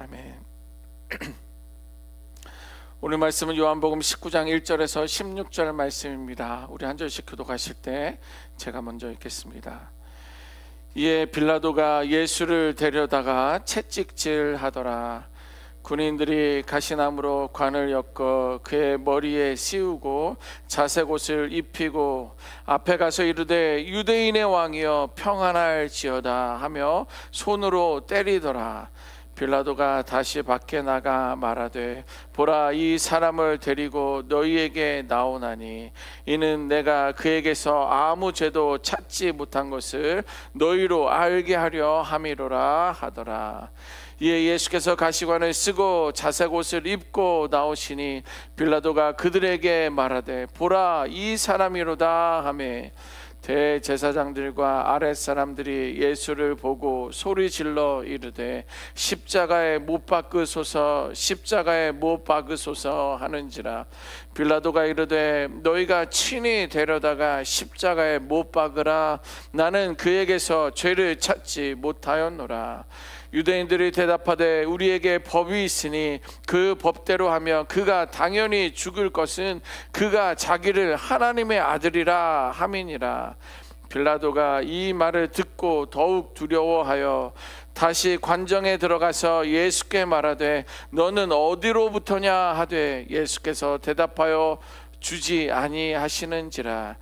아멘. 오늘 말씀은 요한복음 19장 1절에서 16절 말씀입니다. 우리 한 절씩 교독하실 때 제가 먼저 읽겠습니다. 이에 빌라도가 예수를 데려다가 채찍질하더라. 군인들이 가시나무로 관을 엮어 그의 머리에 씌우고 자색옷을 입히고 앞에 가서 이르되 유대인의 왕이여 평안할지어다 하며 손으로 때리더라. 빌라도가 다시 밖에 나가 말하되 보라, 이 사람을 데리고 너희에게 나오나니 이는 내가 그에게서 아무 죄도 찾지 못한 것을 너희로 알게 하려 함이로라 하더라. 이에 예수께서 가시관을 쓰고 자색옷을 입고 나오시니 빌라도가 그들에게 말하되 보라, 이 사람이로다 하매 대제사장들과 아랫사람들이 예수를 보고 소리질러 이르되 십자가에 못 박으소서, 십자가에 못 박으소서 하는지라. 빌라도가 이르되 너희가 친히 데려다가 십자가에 못 박으라. 나는 그에게서 죄를 찾지 못하였노라. 유대인들이 대답하되 우리에게 법이 있으니 그 법대로 하면 그가 당연히 죽을 것은 그가 자기를 하나님의 아들이라 함이니라. 빌라도가 이 말을 듣고 더욱 두려워하여 다시 관정에 들어가서 예수께 말하되 너는 어디로부터냐 하되 예수께서 대답하여 주지 아니하시는지라.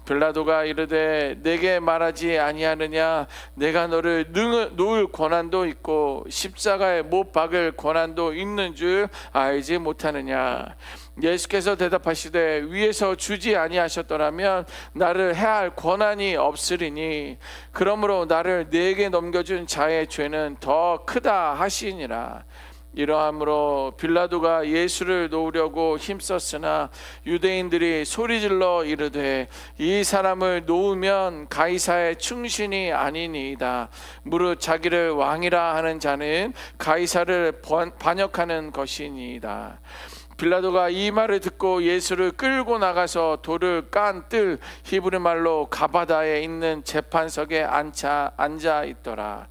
빌라도가 이르되 내게 말하지 아니하느냐? 내가 너를 놓을 권한도 있고 십자가에 못 박을 권한도 있는 줄 알지 못하느냐? 예수께서 대답하시되 위에서 주지 아니하셨더라면 나를 해할 권한이 없으리니 그러므로 나를 네게 넘겨준 자의 죄는 더 크다 하시니라. 이러함으로 빌라도가 예수를 놓으려고 힘썼으나 유대인들이 소리질러 이르되 이 사람을 놓으면 가이사의 충신이 아니니이다. 무릇 자기를 왕이라 하는 자는 가이사를 반역하는 것이니이다. 빌라도가 이 말을 듣고 예수를 끌고 나가서 돌을 깐 뜰 히브리 말로 가바다에 있는 재판석에 앉아 있더라.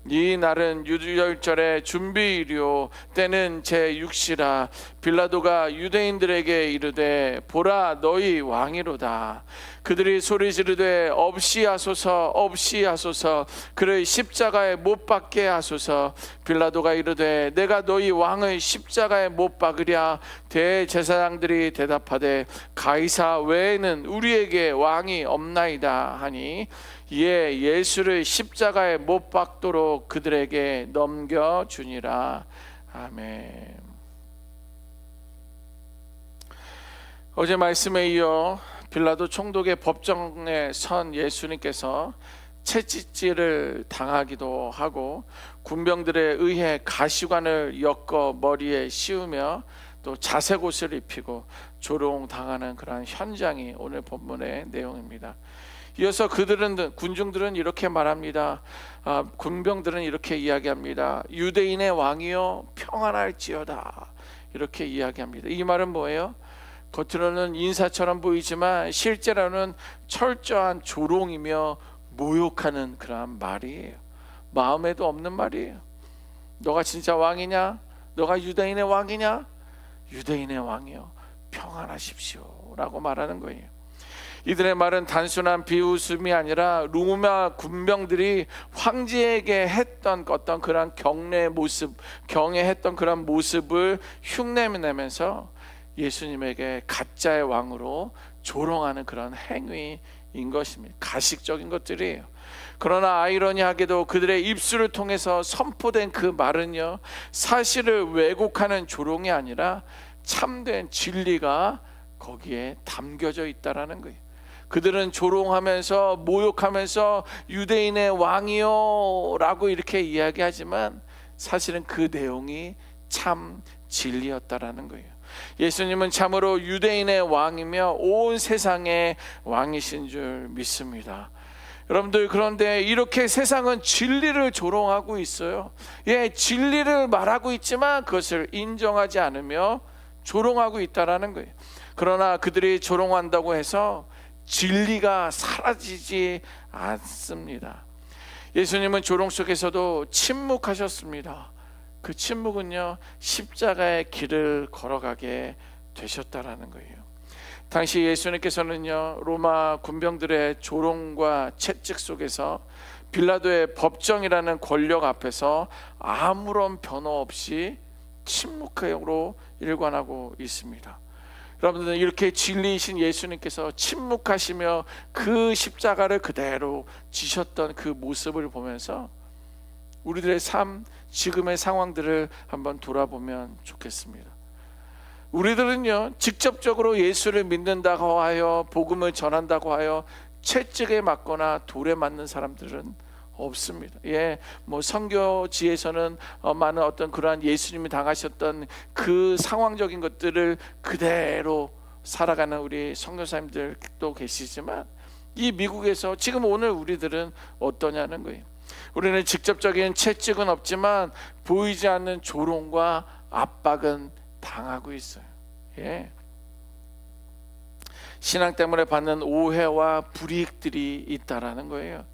이 날은 유월절의 준비일이요 때는 제6시라. 빌라도가 유대인들에게 이르되 보라, 너희 왕이로다. 그들이 소리 지르되 없이 하소서, 없이 하소서, 그를 십자가에 못 박게 하소서. 빌라도가 이르되 내가 너희 왕을 십자가에 못 박으랴. 대제사장들이 대답하되 가이사 외에는 우리에게 왕이 없나이다 하니 이에 예수를 십자가에 못 박도록 그들에게 넘겨주니라. 아멘. 어제 말씀에 이어 빌라도 총독의 법정에 선 예수님께서 채찍질을 당하기도 하고 군병들에 의해 가시관을 엮어 머리에 씌우며 또 자색옷을 입히고 조롱당하는 그런 현장이 오늘 본문의 내용입니다. 이어서 군중들은 이렇게 말합니다. 군병들은 이렇게 이야기합니다. 유대인의 왕이여 평안할지어다. 이렇게 이야기합니다. 이 말은 뭐예요? 겉으로는 인사처럼 보이지만 실제로는 철저한 조롱이며 모욕하는 그러한 말이에요. 마음에도 없는 말이에요. 너가 진짜 왕이냐? 너가 유대인의 왕이냐? 유대인의 왕이여 평안하십시오 라고 말하는 거예요. 이들의 말은 단순한 비웃음이 아니라 로마 군병들이 황제에게 했던 어떤 그런 경애했던 그런 모습을 흉내내면서 예수님에게 가짜의 왕으로 조롱하는 그런 행위인 것입니다. 가식적인 것들이에요. 그러나 아이러니하게도 그들의 입술을 통해서 선포된 그 말은요, 사실을 왜곡하는 조롱이 아니라 참된 진리가 거기에 담겨져 있다라는 거예요. 그들은 조롱하면서 모욕하면서 유대인의 왕이요 라고 이렇게 이야기하지만 사실은 그 내용이 참 진리였다라는 거예요. 예수님은 참으로 유대인의 왕이며 온 세상의 왕이신 줄 믿습니다. 여러분들, 그런데 이렇게 세상은 진리를 조롱하고 있어요. 진리를 말하고 있지만 그것을 인정하지 않으며 조롱하고 있다라는 거예요. 그러나 그들이 조롱한다고 해서 진리가 사라지지 않습니다. 예수님은 조롱 속에서도 침묵하셨습니다. 그 침묵은요 십자가의 길을 걸어가게 되셨다라는 거예요. 당시 예수님께서는요 로마 군병들의 조롱과 채찍 속에서 빌라도의 법정이라는 권력 앞에서 아무런 변호 없이 침묵으로 일관하고 있습니다. 여러분들, 이렇게 진리이신 예수님께서 침묵하시며 그 십자가를 그대로 지셨던 그 모습을 보면서 우리들의 삶, 지금의 상황들을 한번 돌아보면 좋겠습니다. 우리들은요 직접적으로 예수를 믿는다고 하여 복음을 전한다고 하여 채찍에 맞거나 돌에 맞는 사람들은 없습니다. 뭐 선교지에서는 많은 어떤 그러한 예수님이 당하셨던 그 상황적인 것들을 그대로 살아가는 우리 선교사님들도 계시지만, 이 미국에서 지금 오늘 우리들은 어떠냐는 거예요. 우리는 직접적인 채찍은 없지만 보이지 않는 조롱과 압박은 당하고 있어요. 신앙 때문에 받는 오해와 불이익들이 있다라는 거예요.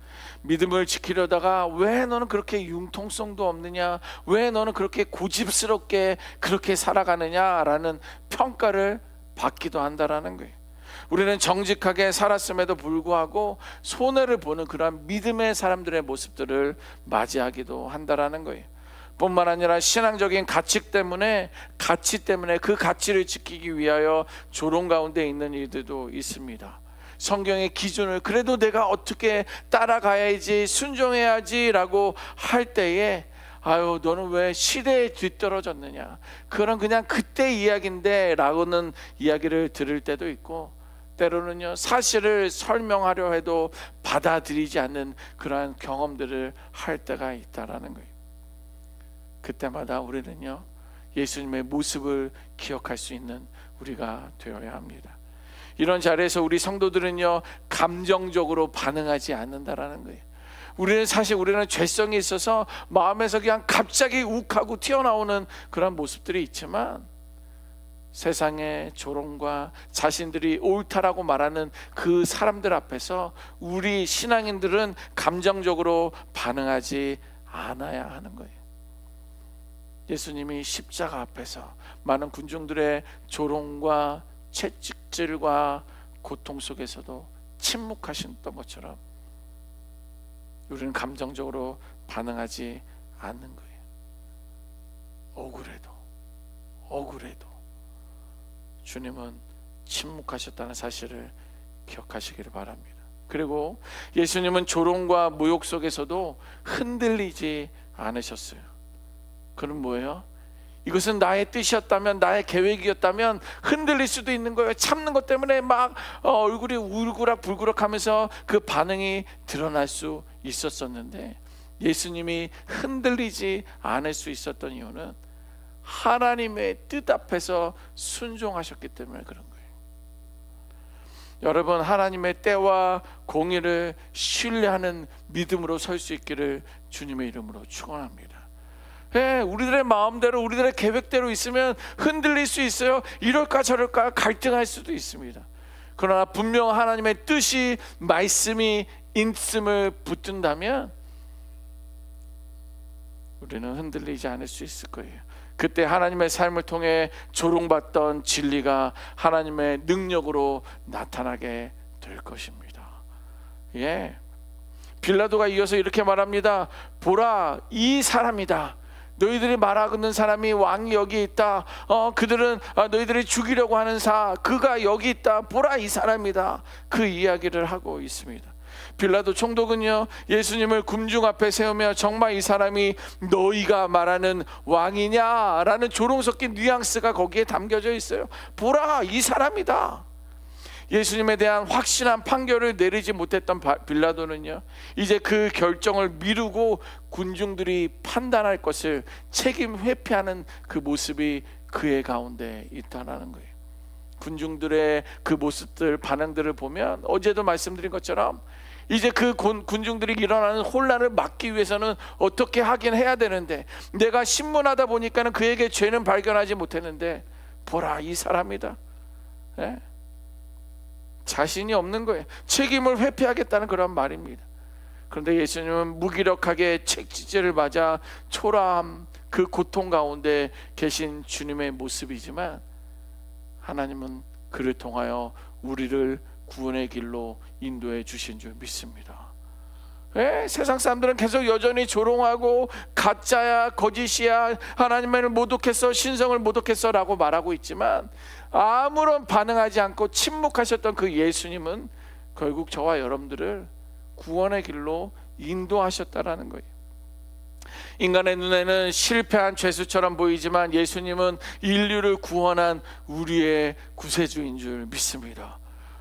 믿음을 지키려다가 왜 너는 그렇게 융통성도 없느냐, 왜 너는 그렇게 고집스럽게 그렇게 살아가느냐라는 평가를 받기도 한다라는 거예요. 우리는 정직하게 살았음에도 불구하고 손해를 보는 그러한 믿음의 사람들의 모습들을 맞이하기도 한다라는 거예요. 뿐만 아니라 신앙적인 가치 때문에 그 가치를 지키기 위하여 조롱 가운데 있는 이들도 있습니다. 성경의 기준을 그래도 내가 어떻게 따라가야지, 순종해야지 라고 할 때에 아유 너는 왜 시대에 뒤떨어졌느냐, 그런 그냥 그때 이야기인데 라고는 이야기를 들을 때도 있고, 때로는요 사실을 설명하려 해도 받아들이지 않는 그러한 경험들을 할 때가 있다라는 거예요. 그때마다 우리는요 예수님의 모습을 기억할 수 있는 우리가 되어야 합니다. 이런 자리에서 우리 성도들은요 감정적으로 반응하지 않는다라는 거예요. 우리는 죄성이 있어서 마음에서 그냥 갑자기 욱하고 튀어나오는 그런 모습들이 있지만, 세상의 조롱과 자신들이 옳다라고 말하는 그 사람들 앞에서 우리 신앙인들은 감정적으로 반응하지 않아야 하는 거예요. 예수님이 십자가 앞에서 많은 군중들의 조롱과 채찍질과 고통 속에서도 침묵하셨던 것처럼 우리는 감정적으로 반응하지 않는 거예요. 억울해도 주님은 침묵하셨다는 사실을 기억하시기를 바랍니다. 그리고 예수님은 조롱과 모욕 속에서도 흔들리지 않으셨어요. 그럼 뭐예요? 이것은 나의 뜻이었다면, 나의 계획이었다면 흔들릴 수도 있는 거예요. 참는 것 때문에 막 얼굴이 울그락불그락 하면서 그 반응이 드러날 수 있었었는데, 예수님이 흔들리지 않을 수 있었던 이유는 하나님의 뜻 앞에서 순종하셨기 때문에 그런 거예요. 여러분, 하나님의 때와 공의를 신뢰하는 믿음으로 설 수 있기를 주님의 이름으로 축원합니다. 우리들의 마음대로, 우리들의 계획대로 있으면 흔들릴 수 있어요. 이럴까 저럴까 갈등할 수도 있습니다. 그러나 분명 하나님의 뜻이, 말씀이 있음을 붙든다면 우리는 흔들리지 않을 수 있을 거예요. 그때 하나님의 삶을 통해 조롱받던 진리가 하나님의 능력으로 나타나게 될 것입니다. 빌라도가 이어서 이렇게 말합니다. 보라, 이 사람이다. 너희들이 말하는 사람이 왕이 여기 있다. 그들은 너희들이 죽이려고 하는 그가 여기 있다. 보라, 이 사람이다. 그 이야기를 하고 있습니다. 빌라도 총독은요 예수님을 군중 앞에 세우며 정말 이 사람이 너희가 말하는 왕이냐라는 조롱 섞인 뉘앙스가 거기에 담겨져 있어요. 보라, 이 사람이다. 예수님에 대한 확실한 판결을 내리지 못했던 빌라도는요 이제 그 결정을 미루고 군중들이 판단할 것을 책임 회피하는 그 모습이 그의 가운데 있다는 거예요. 군중들의 그 모습들, 반응들을 보면 어제도 말씀드린 것처럼 이제 그 군중들이 일어나는 혼란을 막기 위해서는 어떻게 하긴 해야 되는데, 내가 신문하다 보니까는 그에게 죄는 발견하지 못했는데 보라, 이 사람이다. 자신이 없는 거예요. 책임을 회피하겠다는 그런 말입니다. 그런데 예수님은 무기력하게 채찍질을 맞아 초라함, 그 고통 가운데 계신 주님의 모습이지만 하나님은 그를 통하여 우리를 구원의 길로 인도해 주신 줄 믿습니다. 세상 사람들은 계속 여전히 조롱하고 가짜야, 거짓이야, 하나님을 모독했어, 신성을 모독했어 라고 말하고 있지만 아무런 반응하지 않고 침묵하셨던 그 예수님은 결국 저와 여러분들을 구원의 길로 인도하셨다라는 거예요. 인간의 눈에는 실패한 죄수처럼 보이지만 예수님은 인류를 구원한 우리의 구세주인 줄 믿습니다.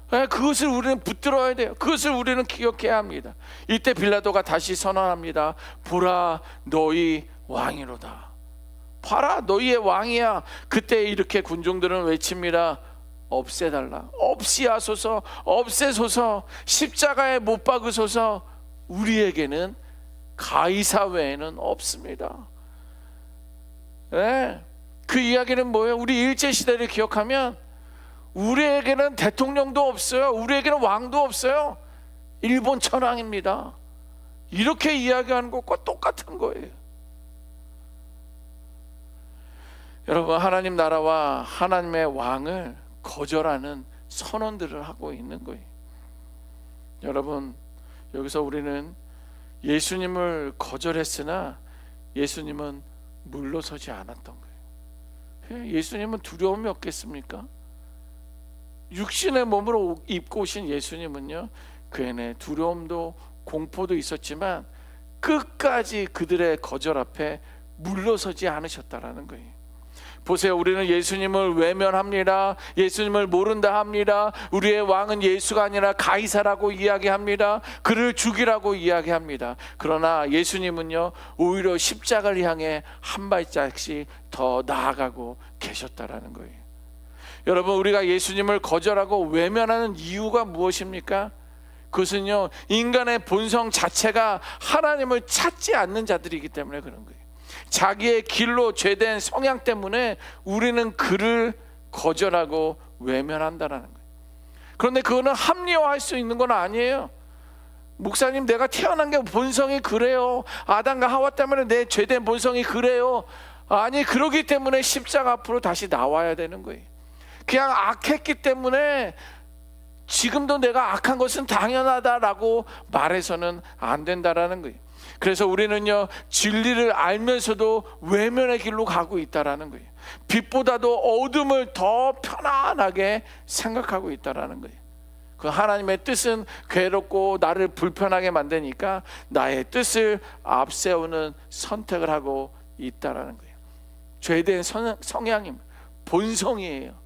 그것을 우리는 붙들어야 돼요. 그것을 우리는 기억해야 합니다. 이때 빌라도가 다시 선언합니다. 보라, 너희 왕이로다. 봐라, 너희의 왕이야. 그때 이렇게 군중들은 외칩니다. 없애달라. 없이하소서, 없애소서, 십자가에 못 박으소서. 우리에게는 가이사 외에는 없습니다. 그 이야기는 뭐예요? 우리 일제시대를 기억하면 우리에게는 대통령도 없어요. 우리에게는 왕도 없어요. 일본 천황입니다. 이렇게 이야기하는 것과 똑같은 거예요. 여러분, 하나님 나라와 하나님의 왕을 거절하는 선언들을 하고 있는 거예요. 여러분, 여기서 우리는 예수님을 거절했으나 예수님은 물러서지 않았던 거예요. 예수님은 두려움이 없겠습니까? 육신의 몸으로 입고 오신 예수님은요, 그에는 두려움도 공포도 있었지만 끝까지 그들의 거절 앞에 물러서지 않으셨다라는 거예요. 보세요, 우리는 예수님을 외면합니다. 예수님을 모른다 합니다. 우리의 왕은 예수가 아니라 가이사라고 이야기합니다. 그를 죽이라고 이야기합니다. 그러나 예수님은요, 오히려 십자가를 향해 한 발짝씩 더 나아가고 계셨다라는 거예요. 여러분, 우리가 예수님을 거절하고 외면하는 이유가 무엇입니까? 그것은요, 인간의 본성 자체가 하나님을 찾지 않는 자들이기 때문에 그런 거예요. 자기의 길로 죄된 성향 때문에 우리는 그를 거절하고 외면한다라는 거예요. 그런데 그거는 합리화할 수 있는 건 아니에요. 목사님, 내가 태어난 게 본성이 그래요. 아담과 하와 때문에 내 죄된 본성이 그래요. 아니, 그러기 때문에 십자가 앞으로 다시 나와야 되는 거예요. 그냥 악했기 때문에 지금도 내가 악한 것은 당연하다라고 말해서는 안 된다라는 거예요. 그래서 우리는요, 진리를 알면서도 외면의 길로 가고 있다라는 거예요. 빛보다도 어둠을 더 편안하게 생각하고 있다라는 거예요. 그 하나님의 뜻은 괴롭고 나를 불편하게 만드니까 나의 뜻을 앞세우는 선택을 하고 있다라는 거예요. 죄된 성향입니다. 본성이에요.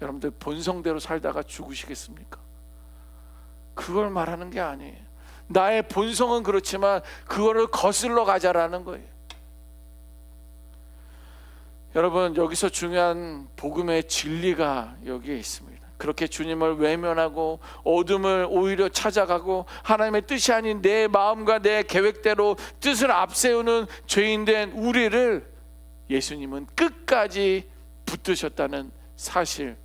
여러분들, 본성대로 살다가 죽으시겠습니까? 그걸 말하는 게 아니에요. 나의 본성은 그렇지만 그거를 거슬러 가자라는 거예요. 여러분, 여기서 중요한 복음의 진리가 여기에 있습니다. 그렇게 주님을 외면하고 어둠을 오히려 찾아가고 하나님의 뜻이 아닌 내 마음과 내 계획대로 뜻을 앞세우는 죄인된 우리를 예수님은 끝까지 붙드셨다는 사실,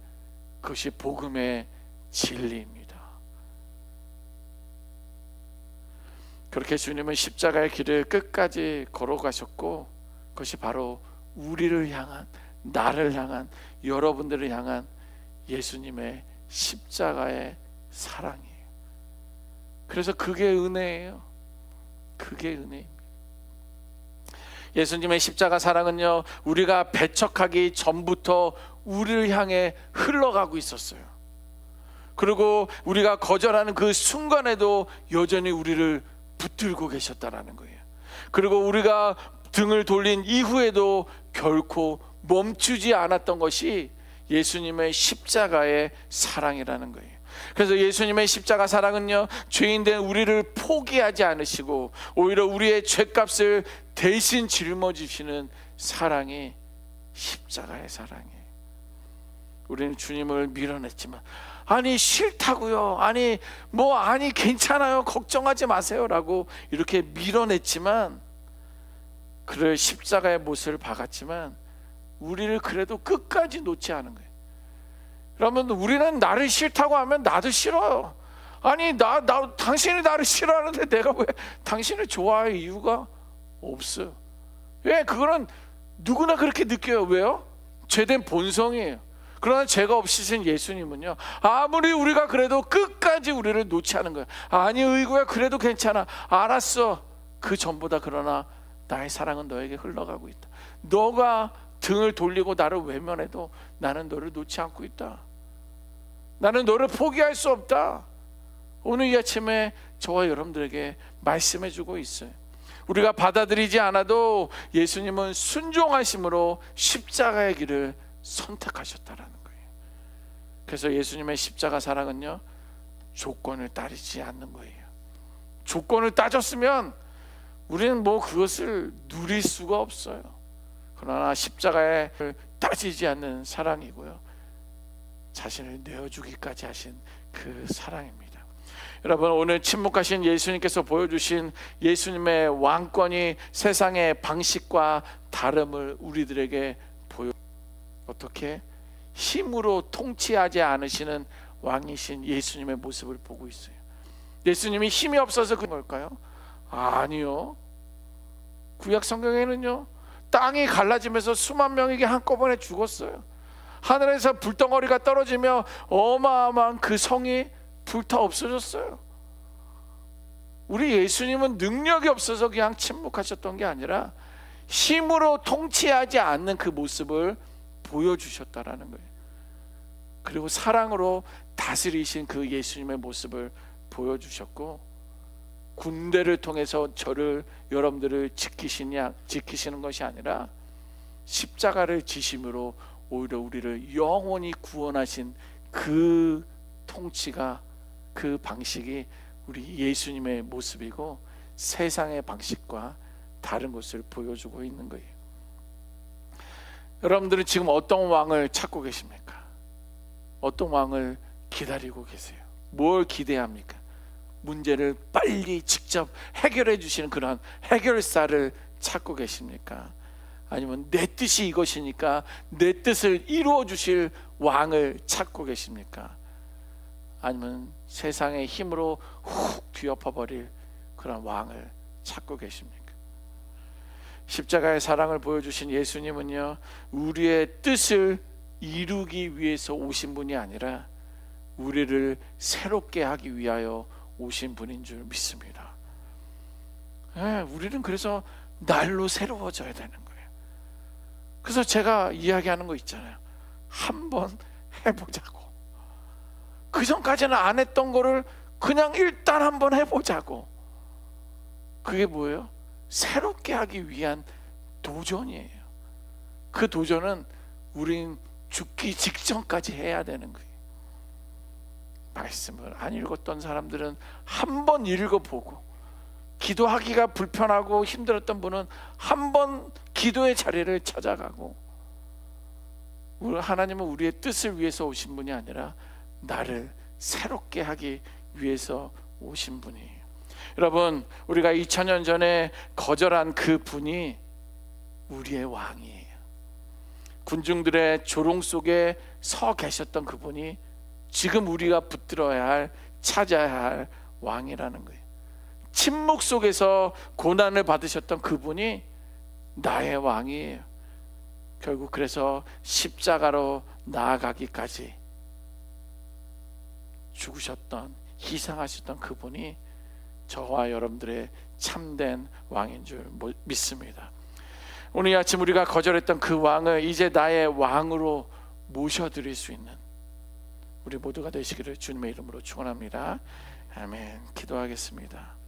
그것이 복음의 진리입니다. 그렇게 주님은 십자가의 길을 끝까지 걸어가셨고, 그것이 바로 우리를 향한, 나를 향한, 여러분들을 향한 예수님의 십자가의 사랑이에요. 그래서 그게 은혜예요. 그게 은혜입니다. 예수님의 십자가 사랑은요, 우리가 배척하기 전부터 우리를 향해 흘러가고 있었어요. 그리고 우리가 거절하는 그 순간에도 여전히 우리를 붙들고 계셨다라는 거예요. 그리고 우리가 등을 돌린 이후에도 결코 멈추지 않았던 것이 예수님의 십자가의 사랑이라는 거예요. 그래서 예수님의 십자가 사랑은요, 죄인된 우리를 포기하지 않으시고 오히려 우리의 죄값을 대신 짊어지시는 사랑이 십자가의 사랑이에요. 우리는 주님을 밀어냈지만, 아니 싫다고요, 아니 괜찮아요, 걱정하지 마세요 라고 이렇게 밀어냈지만, 그를 십자가의 못을 박았지만 우리를 그래도 끝까지 놓지 않은 거예요. 그러면 우리는 나를 싫다고 하면 나도 싫어요. 아니 당신이 나를 싫어하는데 내가 왜 당신을 좋아할 이유가 없어요. 왜? 그거는 누구나 그렇게 느껴요. 왜요? 죄된 본성이에요. 그러나 죄가 없으신 예수님은요, 아무리 우리가 그래도 끝까지 우리를 놓지 않은 거예요. 아니 의구야, 그래도 괜찮아, 알았어, 그 전보다 그러나 나의 사랑은 너에게 흘러가고 있다. 너가 등을 돌리고 나를 외면해도 나는 너를 놓지 않고 있다. 나는 너를 포기할 수 없다. 오늘 이 아침에 저와 여러분들에게 말씀해 주고 있어요. 우리가 받아들이지 않아도 예수님은 순종하심으로 십자가의 길을 선택하셨다라는 거예요. 그래서 예수님의 십자가 사랑은요, 조건을 따르지 않는 거예요. 조건을 따졌으면 우리는 뭐 그것을 누릴 수가 없어요. 그러나 십자가에 따지지 않는 사랑이고요, 자신을 내어주기까지 하신 그 사랑입니다. 여러분, 오늘 침묵하신 예수님께서 보여주신 예수님의 왕권이 세상의 방식과 다름을 우리들에게 보여. 어떻게? 힘으로 통치하지 않으시는 왕이신 예수님의 모습을 보고 있어요. 예수님이 힘이 없어서 그런 걸까요? 아니요. 구약 성경에는요, 땅이 갈라지면서 수만 명에게 한꺼번에 죽었어요. 하늘에서 불덩어리가 떨어지며 어마어마한 그 성이 불타 없어졌어요. 우리 예수님은 능력이 없어서 그냥 침묵하셨던 게 아니라 힘으로 통치하지 않는 그 모습을 보여주셨다라는 거예요. 그리고 사랑으로 다스리신 그 예수님의 모습을 보여주셨고, 군대를 통해서 저를, 여러분들을 지키시는 것이 아니라 십자가를 지심으로 오히려 우리를 영원히 구원하신 그 통치가, 그 방식이 우리 예수님의 모습이고 세상의 방식과 다른 것을 보여주고 있는 거예요. 여러분들은 지금 어떤 왕을 찾고 계십니까? 어떤 왕을 기다리고 계세요? 뭘 기대합니까? 문제를 빨리 직접 해결해 주시는 그런 해결사를 찾고 계십니까? 아니면 내 뜻이 이것이니까 내 뜻을 이루어 주실 왕을 찾고 계십니까? 아니면 세상의 힘으로 훅 뒤엎어버릴 그런 왕을 찾고 계십니까? 십자가의 사랑을 보여주신 예수님은요, 우리의 뜻을 이루기 위해서 오신 분이 아니라 우리를 새롭게 하기 위하여 오신 분인 줄 믿습니다. 우리는 그래서 날로 새로워져야 되는 거예요. 그래서 제가 이야기하는 거 있잖아요. 한번 해보자고. 그 전까지는 안 했던 거를 그냥 일단 한번 해보자고. 그게 뭐예요? 새롭게 하기 위한 도전이에요. 그 도전은 우린 죽기 직전까지 해야 되는 거예요. 말씀을 안 읽었던 사람들은 한번 읽어보고, 기도하기가 불편하고 힘들었던 분은 한번 기도의 자리를 찾아가고, 하나님은 우리의 뜻을 위해서 오신 분이 아니라 나를 새롭게 하기 위해서 오신 분이에요. 여러분, 우리가 2000년 전에 거절한 그 분이 우리의 왕이에요. 군중들의 조롱 속에 서 계셨던 그분이 지금 우리가 붙들어야 할, 찾아야 할 왕이라는 거예요. 침묵 속에서 고난을 받으셨던 그분이 나의 왕이에요. 결국 그래서 십자가로 나아가기까지 죽으셨던, 희생하셨던 그분이 저와 여러분들의 참된 왕인 줄 믿습니다. 오늘 아침 우리가 거절했던 그 왕을 이제 나의 왕으로 모셔드릴 수 있는 우리 모두가 되시기를 주님의 이름으로 축원합니다. 아멘. 기도하겠습니다.